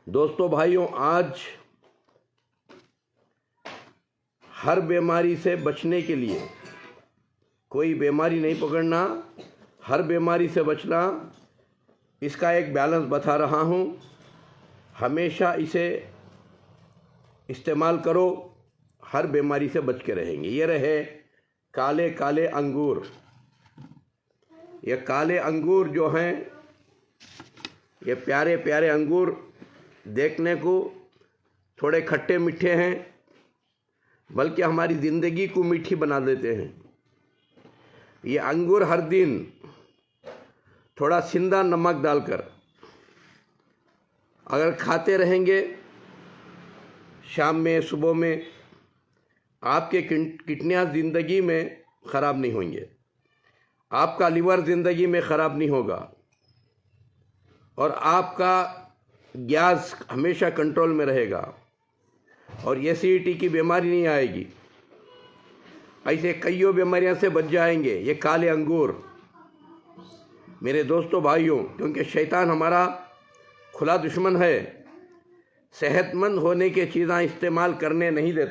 दोस्तों भाइयों, आज हर बीमारी से बचने के लिए कोई बीमारी नहीं पकड़ना, हर बीमारी से बचना, इसका एक बैलेंस बता रहा हूँ। हमेशा इसे इस्तेमाल करो, हर बीमारी से बच के रहेंगे। ये रहे काले काले अंगूर। ये काले अंगूर जो हैं, ये प्यारे प्यारे अंगूर देखने को थोड़े खट्टे मीठे हैं, बल्कि हमारी ज़िंदगी को मीठी बना देते हैं। ये अंगूर हर दिन थोड़ा सिंधा नमक डालकर अगर खाते रहेंगे, शाम में सुबह में, आपके किडनियाँ ज़िंदगी में ख़राब नहीं होंगे, आपका लिवर ज़िंदगी में ख़राब नहीं होगा और आपका गैस हमेशा कंट्रोल में रहेगा और एसिडिटी की बीमारी नहीं आएगी। ऐसे कईयों बीमारियों से बच जाएंगे ये काले अंगूर मेरे दोस्तों भाइयों, क्योंकि शैतान हमारा खुला दुश्मन है, सेहतमंद होने की चीज़ें इस्तेमाल करने नहीं देता।